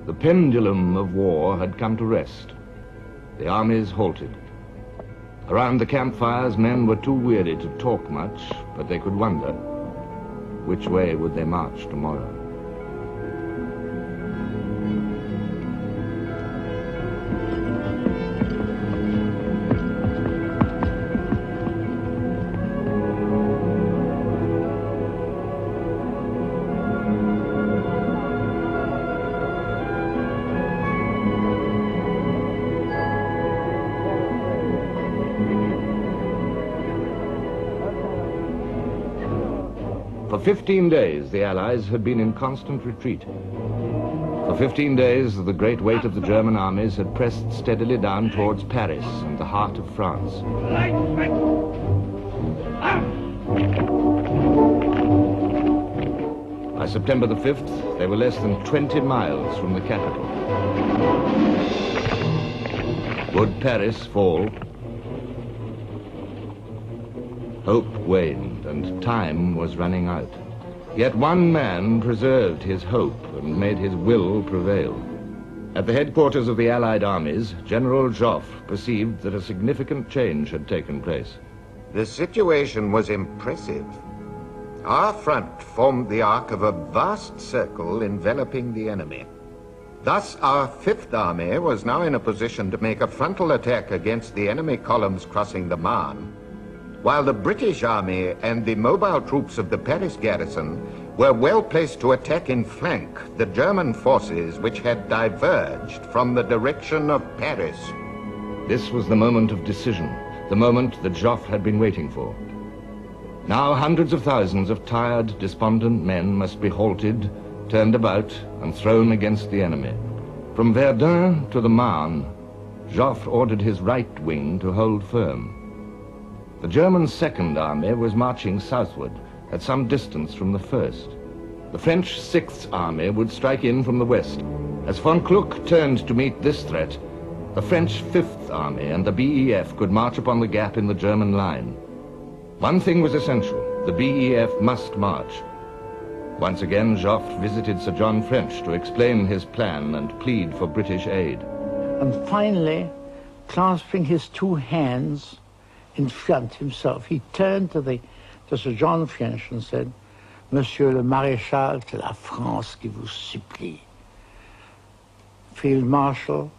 The pendulum of war had come to rest. The armies halted. Around the campfires, men were too weary to talk much, but they could wonder, which way would they march tomorrow? For 15 days, the Allies had been in constant retreat. For 15 days, the great weight of the German armies had pressed steadily down towards Paris and the heart of France. By September the 5th, they were less than 20 miles from the capital. Would Paris fall? Hope waned, and time was running out. Yet one man preserved his hope and made his will prevail. At the headquarters of the Allied armies, General Joffre perceived that a significant change had taken place. The situation was impressive. Our front formed the arc of a vast circle enveloping the enemy. Thus, our Fifth Army was now in a position to make a frontal attack against the enemy columns crossing the Marne, while the British Army and the mobile troops of the Paris garrison were well placed to attack in flank the German forces which had diverged from the direction of Paris. This was the moment of decision, the moment that Joffre had been waiting for. Now hundreds of thousands of tired, despondent men must be halted, turned about, and thrown against the enemy. From Verdun to the Marne, Joffre ordered his right wing to hold firm. The German Second Army was marching southward, at some distance from the First. The French Sixth Army would strike in from the west. As von Kluck turned to meet this threat, the French Fifth Army and the BEF could march upon the gap in the German line. One thing was essential: the BEF must march. Once again, Joffre visited Sir John French to explain his plan and plead for British aid. And finally, clasping his two hands in front himself, he turned to Sir John French and said, "Monsieur le Maréchal, c'est la France qui vous supplie. Field Marshal,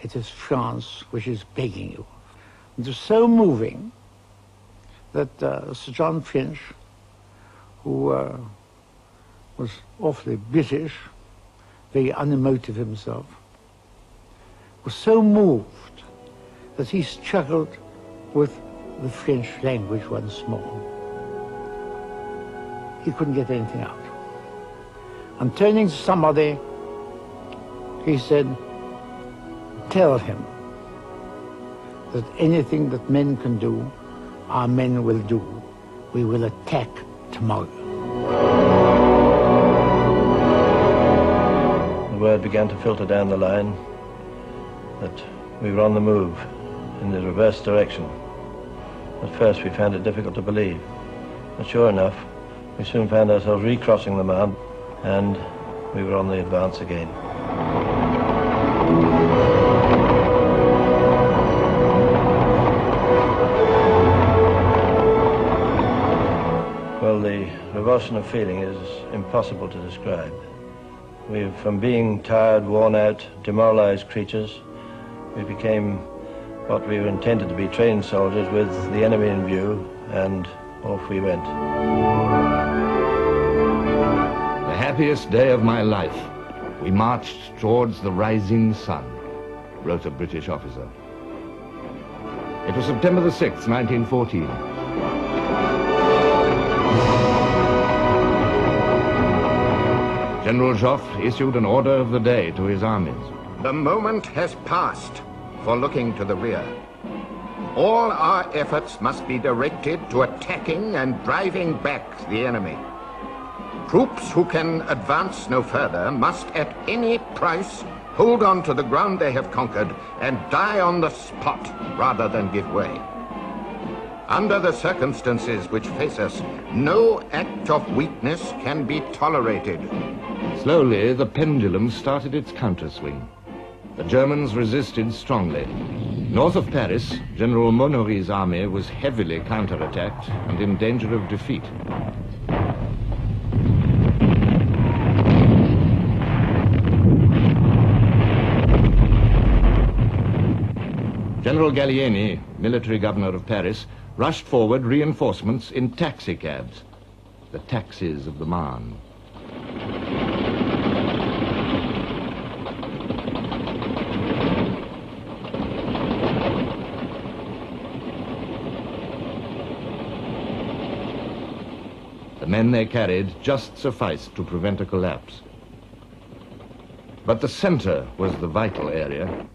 it is France which is begging you." It was so moving that Sir John French, who was awfully British, very unemotive himself, was so moved that he struggled with the French language once more. He couldn't get anything out. And turning to somebody, he said, "Tell him that anything that men can do, our men will do. We will attack tomorrow." The word began to filter down the line that we were on the move in the reverse direction. At first we found it difficult to believe, but sure enough, we soon found ourselves recrossing the Marne, and we were on the advance again. Well, the revulsion of feeling is impossible to describe. From being tired, worn out, demoralized creatures, we became what we were intended to be, trained soldiers with the enemy in view, and off we went. The happiest day of my life. We marched towards the rising sun, wrote a British officer. It was September the 6th, 1914. General Joffre issued an order of the day to his armies. The moment has passed for looking to the rear. All our efforts must be directed to attacking and driving back the enemy. Troops who can advance no further must at any price hold on to the ground they have conquered and die on the spot rather than give way. Under the circumstances which face us, no act of weakness can be tolerated. Slowly, the pendulum started its counterswing. The Germans resisted strongly. North of Paris, General Monory's army was heavily counterattacked and in danger of defeat. General Gallieni, military governor of Paris, rushed forward reinforcements in taxicabs, the taxis of the Marne. The men they carried just sufficed to prevent a collapse. But the center was the vital area.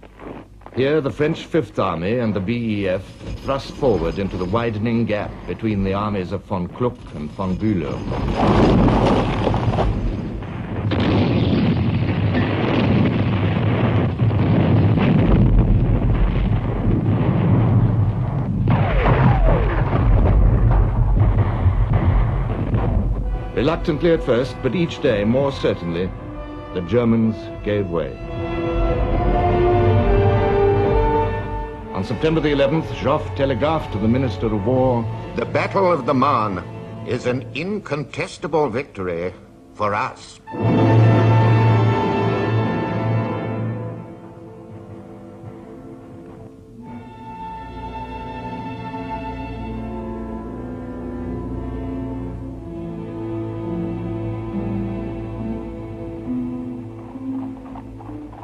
Here, the French Fifth Army and the BEF thrust forward into the widening gap between the armies of von Kluck and von Bülow. Reluctantly at first, but each day more certainly, the Germans gave way. On September the 11th, Joffre telegraphed to the Minister of War, "The Battle of the Marne is an incontestable victory for us."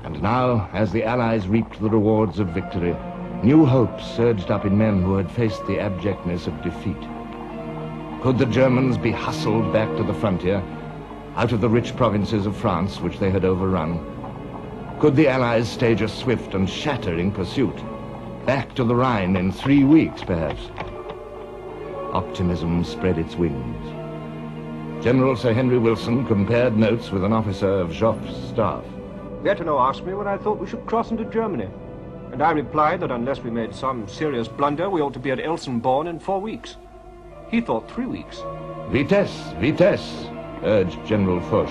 And now, as the Allies reaped the rewards of victory, new hope surged up in men who had faced the abjectness of defeat. Could the Germans be hustled back to the frontier, out of the rich provinces of France which they had overrun? Could the Allies stage a swift and shattering pursuit, back to the Rhine in 3 weeks, perhaps? Optimism spread its wings. General Sir Henry Wilson compared notes with an officer of Joffre's staff. Berthelot asked me when I thought we should cross into Germany, and I replied that unless we made some serious blunder, we ought to be at Elsenborn in 4 weeks. He thought 3 weeks. Vitesse, vitesse, urged General Foch.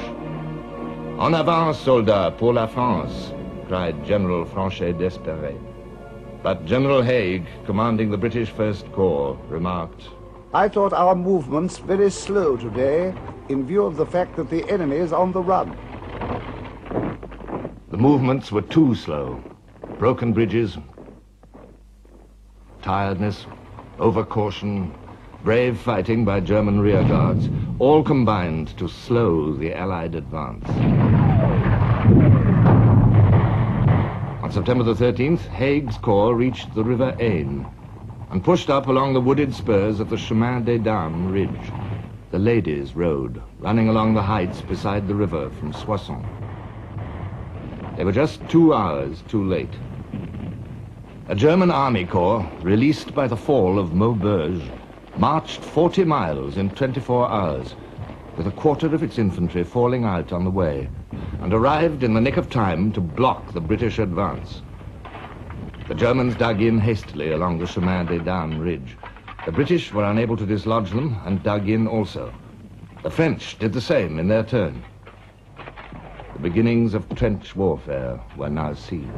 En avant, soldats, pour la France, cried General Franchet d'Espèrey. But General Haig, commanding the British First Corps, remarked, "I thought our movements very slow today, in view of the fact that the enemy is on the run." The movements were too slow. Broken bridges, tiredness, overcaution, brave fighting by German rearguards, all combined to slow the Allied advance. On September the 13th, Haig's corps reached the River Aisne and pushed up along the wooded spurs of the Chemin des Dames ridge, the Ladies' Road, running along the heights beside the river from Soissons. They were just 2 hours too late. A German army corps, released by the fall of Maubeuge, marched 40 miles in 24 hours, with a quarter of its infantry falling out on the way, and arrived in the nick of time to block the British advance. The Germans dug in hastily along the Chemin des Dames ridge. The British were unable to dislodge them and dug in also. The French did the same in their turn. The beginnings of trench warfare were now seen.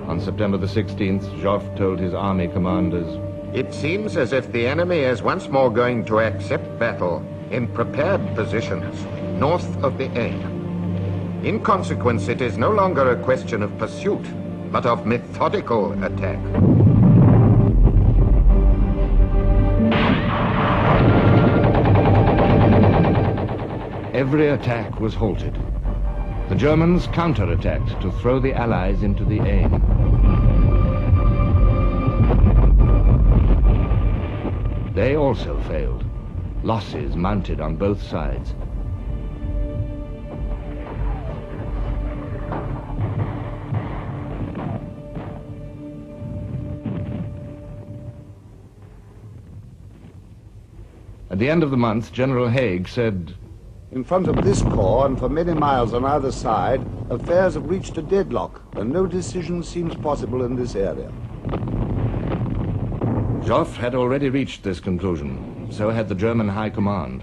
On September the 16th, Joffre told his army commanders, "It seems as if the enemy is once more going to accept battle in prepared positions north of the Aisne. In consequence, it is no longer a question of pursuit, but of methodical attack." Every attack was halted. The Germans counterattacked to throw the Allies into the Aisne. They also failed. Losses mounted on both sides. At the end of the month, General Haig said, "In front of this corps and for many miles on either side, affairs have reached a deadlock, and no decision seems possible in this area. Joffre had already reached this conclusion. So had the German High Command.